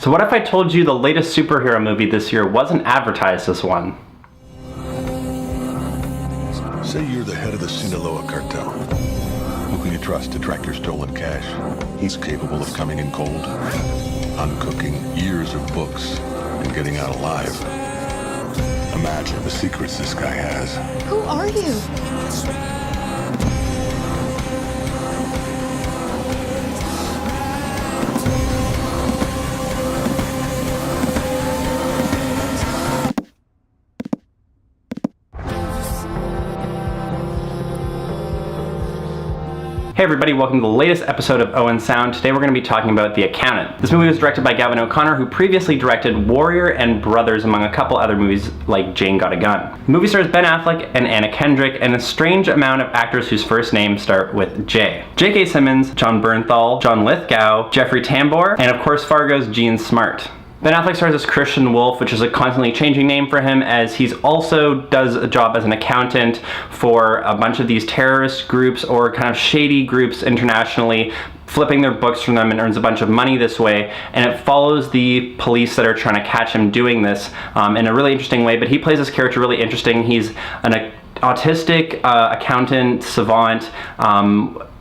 So what if I told you the latest superhero movie this year wasn't advertised as one? Say you're the head of the Sinaloa cartel. Who can you trust to track your stolen cash? He's capable of coming in cold, uncooking years of books, and getting out alive. Imagine the secrets this guy has. Who are you? Hey everybody, welcome to the latest episode of Owen Sound. Today we're going to be talking about The Accountant. This movie was directed by Gavin O'Connor, who previously directed Warrior and Brothers, among a couple other movies like Jane Got a Gun. The movie stars Ben Affleck and Anna Kendrick, and a strange amount of actors whose first names start with J. J.K. Simmons, Jon Bernthal, John Lithgow, Jeffrey Tambor, and of course Fargo's Gene Smart. Ben Affleck stars as Christian Wolf, which is a constantly changing name for him, as he's also does a job as an accountant for a bunch of these terrorist groups or kind of shady groups internationally, flipping their books from them, and earns a bunch of money this way. And it follows the police that are trying to catch him doing this in a really interesting way. But he plays this character really interesting. He's an autistic accountant savant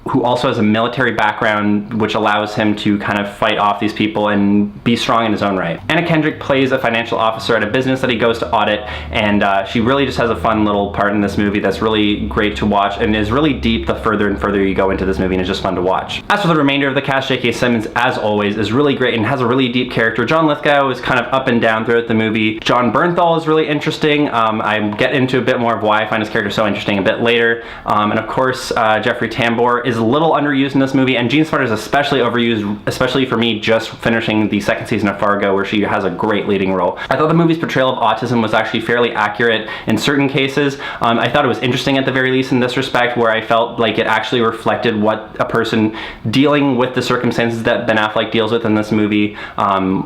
who also has a military background, which allows him to kind of fight off these people and be strong in his own right. Anna Kendrick plays a financial officer at a business that he goes to audit, and she really just has a fun little part in this movie that's really great to watch and is really deep the further and further you go into this movie, and it's just fun to watch. As for the remainder of the cast, J.K. Simmons, as always, is really great and has a really deep character. John Lithgow is kind of up and down throughout the movie. Jon Bernthal is really interesting. I get into a bit more of why I find his character so interesting a bit later. And of course, Jeffrey Tambor is a little underused in this movie, and Gene Smart is especially overused, especially for me just finishing the second season of Fargo, where she has a great leading role. I thought the movie's portrayal of autism was actually fairly accurate in certain cases. I thought it was interesting at the very least in this respect, where I felt like it actually reflected what a person dealing with the circumstances that Ben Affleck deals with in this movie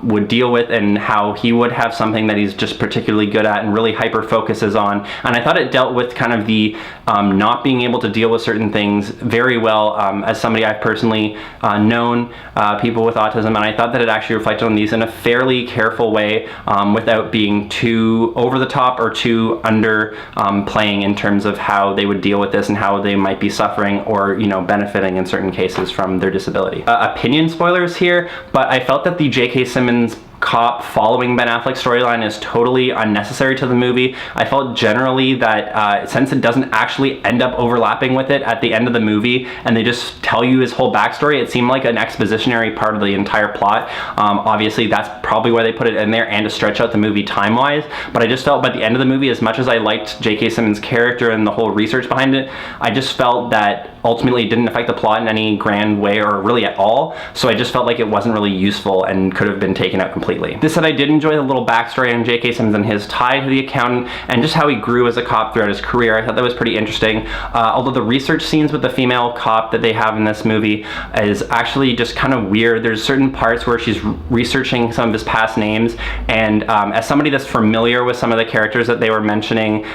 would deal with, and how he would have something that he's just particularly good at and really hyper focuses on. And I thought it dealt with kind of the not being able to deal with certain things very well. As somebody I've personally known people with autism, and I thought that it actually reflected on these in a fairly careful way, without being too over the top or too under playing in terms of how they would deal with this and how they might be suffering or, you know, benefiting in certain cases from their disability. Opinion spoilers here, but I felt that the J.K. Simmons cop following Ben Affleck's storyline is totally unnecessary to the movie. I felt generally that since it doesn't actually end up overlapping with it at the end of the movie, and they just tell you his whole backstory, it seemed like an expositionary part of the entire plot. Obviously that's probably why they put it in there, and to stretch out the movie time-wise, but I just felt by the end of the movie, as much as I liked J.K. Simmons' character and the whole research behind it, I just felt that ultimately it didn't affect the plot in any grand way or really at all, so I just felt like it wasn't really useful and could have been taken out completely. This said, I did enjoy the little backstory on J.K. Simmons and his tie to the accountant, and just how he grew as a cop throughout his career. I thought that was pretty interesting. Although the research scenes with the female cop that they have in this movie is actually just kind of weird. There's certain parts where she's researching some of his past names, and as somebody that's familiar with some of the characters that they were mentioning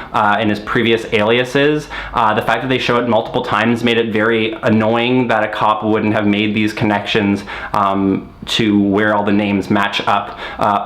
in his previous aliases, the fact that they show it multiple times made it very annoying that a cop wouldn't have made these connections to where all the names match up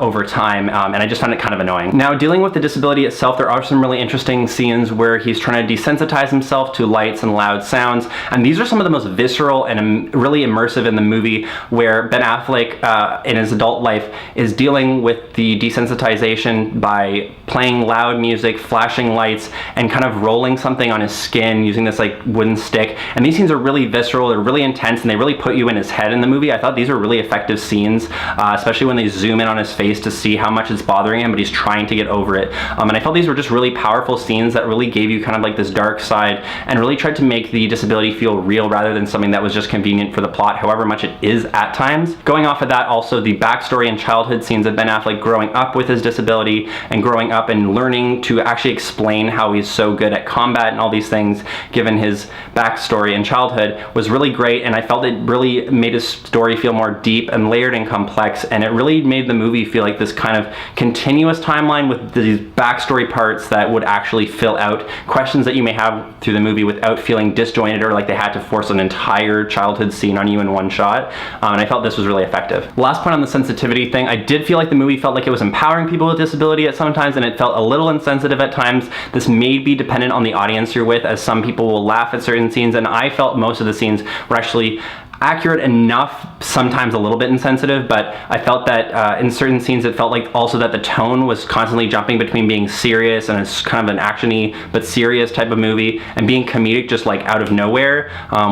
over time, and I just found it kind of annoying. Now, dealing with the disability itself, there are some really interesting scenes where he's trying to desensitize himself to lights and loud sounds, and these are some of the most visceral and really immersive in the movie, where Ben Affleck in his adult life is dealing with the desensitization by playing loud music, flashing lights, and kind of rolling something on his skin using this like wooden stick. And these scenes are really visceral, they're really intense, and they really put you in his head in the movie. I thought these were really effective scenes, especially when they zoom in on his face to see how much it's bothering him, but he's trying to get over it. And I felt these were just really powerful scenes that really gave you kind of like this dark side, and really tried to make the disability feel real rather than something that was just convenient for the plot, however much it is at times. Going off of that, also the backstory and childhood scenes of Ben Affleck growing up with his disability and growing up and learning to actually explain how he's so good at combat and all these things given his backstory and childhood was really great, and I felt it really made his story feel more deep and layered and complex, and it really made the movie feel like this kind of continuous timeline with these backstory parts that would actually fill out questions that you may have through the movie without feeling disjointed or like they had to force an entire childhood scene on you in one shot. And I felt this was really effective. Last point on the sensitivity thing, I did feel like the movie felt like it was empowering people with disability at some times, and it felt a little insensitive at times. This may be dependent on the audience you're with, as some people will laugh at certain scenes, and I felt most of the scenes were actually accurate enough, sometimes a little bit insensitive, but I felt that in certain scenes it felt like also that the tone was constantly jumping between being serious and it's kind of an action-y but serious type of movie, and being comedic just like out of nowhere,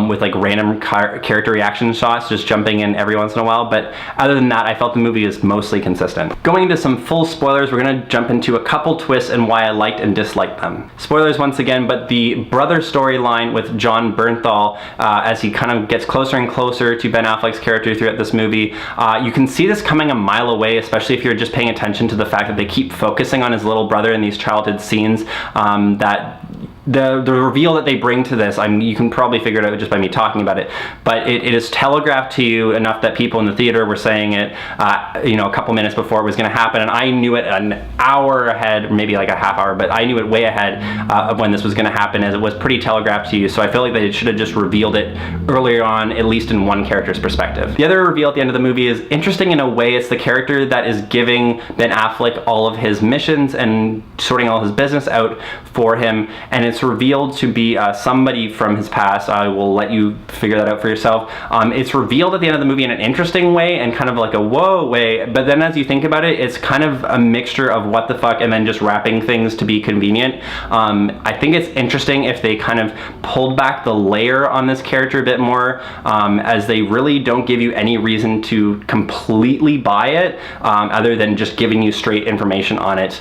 with like random character reaction shots just jumping in every once in a while. But other than that, I felt the movie is mostly consistent. Going into some full spoilers, we're going to jump into a couple twists and why I liked and disliked them. Spoilers once again, but the brother storyline with John Bernthal, as he kind of gets closer and closer to Ben Affleck's character throughout this movie, you can see this coming a mile away, especially if you're just paying attention to the fact that they keep focusing on his little brother in these childhood scenes. That the reveal that they bring to this, you can probably figure it out just by me talking about it, but it is telegraphed to you enough that people in the theater were saying it a couple minutes before it was going to happen, and I knew it an hour ahead, maybe like a half hour, but I knew it way ahead of when this was going to happen, as it was pretty telegraphed to you. So I feel like they should have just revealed it earlier on, at least in one character's perspective. The other reveal at the end of the movie is interesting in a way. It's the character that is giving Ben Affleck all of his missions and sorting all his business out for him, and it's revealed to be somebody from his past. I will let you figure that out for yourself. It's revealed at the end of the movie in an interesting way and kind of like a whoa way, but then as you think about it, it's kind of a mixture of what the fuck and then just wrapping things to be convenient. I think it's interesting if they kind of pulled back the layer on this character a bit more, as they really don't give you any reason to completely buy it, other than just giving you straight information on it,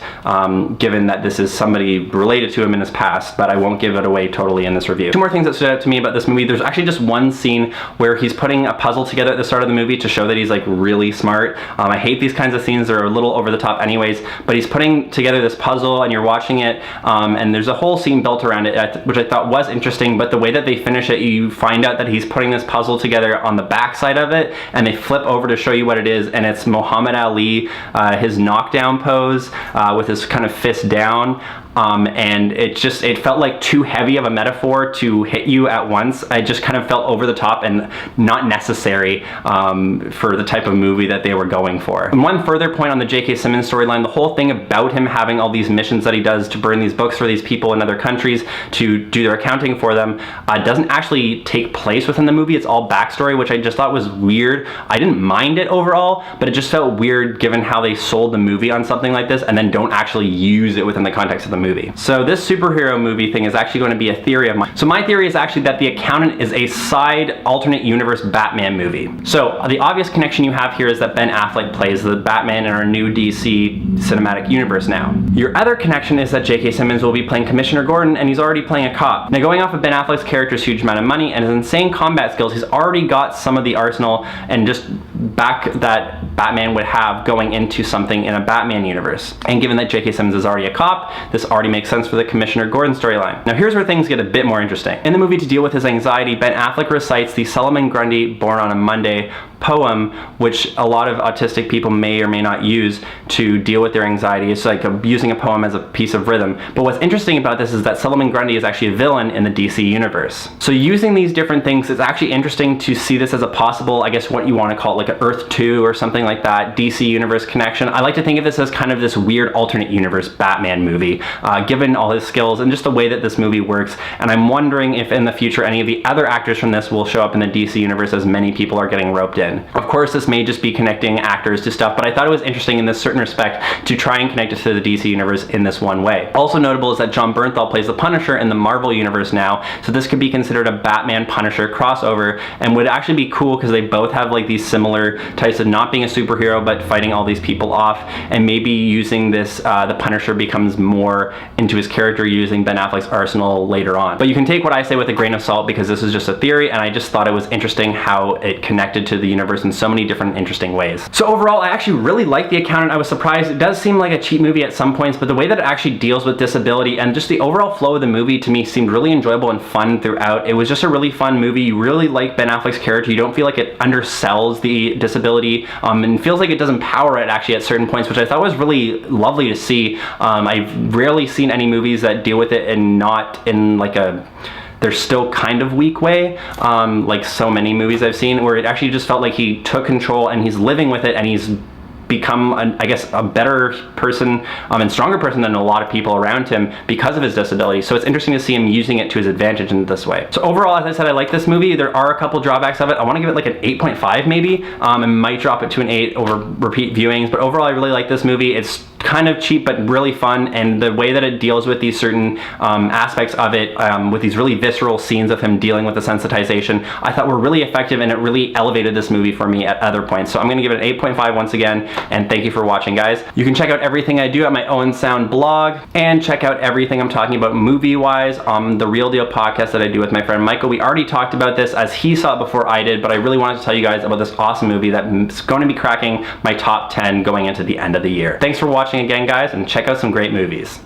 given that this is somebody related to him in his past, but I won't give it away totally in this review. Two more things that stood out to me about this movie. There's actually just one scene where he's putting a puzzle together at the start of the movie to show that he's like really smart. I hate these kinds of scenes, they're a little over the top anyways, but he's putting together this puzzle and you're watching it, and there's a whole scene built around it, which I thought was interesting, but the way that they finish it, you find out that he's putting this puzzle together on the back side of it, and they flip over to show you what it is, and it's Muhammad Ali, his knockdown pose, with his kind of fist down. And it felt like too heavy of a metaphor to hit you at once. I just kind of felt over the top and not necessary for the type of movie that they were going for. And one further point on the J.K. Simmons storyline, the whole thing about him having all these missions that he does to burn these books for these people in other countries to do their accounting for them, doesn't actually take place within the movie. It's all backstory, which I just thought was weird. I didn't mind it overall, but it just felt weird given how they sold the movie on something like this and then don't actually use it within the context of the movie. So this superhero movie thing is actually going to be a theory of mine. So my theory is actually that The Accountant is a side alternate universe Batman movie. So the obvious connection you have here is that Ben Affleck plays the Batman in our new DC cinematic universe now. Your other connection is that J.K. Simmons will be playing Commissioner Gordon, and he's already playing a cop. Now, going off of Ben Affleck's character's huge amount of money and his insane combat skills, he's already got some of the arsenal and just back that Batman would have going into something in a Batman universe. And given that J.K. Simmons is already a cop, this already makes sense for the Commissioner Gordon storyline. Now here's where things get a bit more interesting. In the movie, to deal with his anxiety, Ben Affleck recites the Solomon Grundy Born on a Monday poem, which a lot of autistic people may or may not use to deal with their anxiety. It's like using a poem as a piece of rhythm. But what's interesting about this is that Solomon Grundy is actually a villain in the DC universe. So using these different things, it's actually interesting to see this as a possible, I guess what you want to call it, like an Earth 2 or something like that, DC universe connection. I like to think of this as kind of this weird alternate universe Batman movie, given all his skills and just the way that this movie works. And I'm wondering if in the future any of the other actors from this will show up in the DC universe, as many people are getting roped in. Of course, this may just be connecting actors to stuff, but I thought it was interesting in this certain respect to try and connect it to the DC universe in this one way. Also notable is that John Bernthal plays the Punisher in the Marvel universe now, so this could be considered a Batman Punisher crossover, and would actually be cool because they both have like these similar types of not being a superhero but fighting all these people off, and maybe using this, the Punisher becomes more into his character using Ben Affleck's arsenal later on. But you can take what I say with a grain of salt because this is just a theory, and I just thought it was interesting how it connected to the universe universe in so many different interesting ways. So overall, I actually really like The Accountant. I was surprised. It does seem like a cheap movie at some points, but the way that it actually deals with disability and just the overall flow of the movie to me seemed really enjoyable and fun throughout. It was just a really fun movie. You really like Ben Affleck's character. You don't feel like it undersells the disability, and feels like it does empower it actually at certain points, which I thought was really lovely to see. I've rarely seen any movies that deal with it and not in like they're still kind of weak way, like so many movies I've seen, where it actually just felt like he took control and he's living with it, and he's become, I guess, a better person and stronger person than a lot of people around him because of his disability. So it's interesting to see him using it to his advantage in this way. So overall, as I said, I like this movie. There are a couple drawbacks of it. I want to give it like an 8.5 maybe. I might drop it to an 8 over repeat viewings, but overall I really like this movie. It's kind of cheap but really fun, and the way that it deals with these certain aspects of it, with these really visceral scenes of him dealing with the sensitization, I thought were really effective, and it really elevated this movie for me at other points. So I'm going to give it an 8.5 once again, and thank you for watching, guys. You can check out everything I do at my Owen Sound blog, and check out everything I'm talking about movie-wise on the Real Deal podcast that I do with my friend Michael. We already talked about this as he saw it before I did, but I really wanted to tell you guys about this awesome movie that's going to be cracking my top 10 going into the end of the year. Thanks for watching again, guys, and check out some great movies.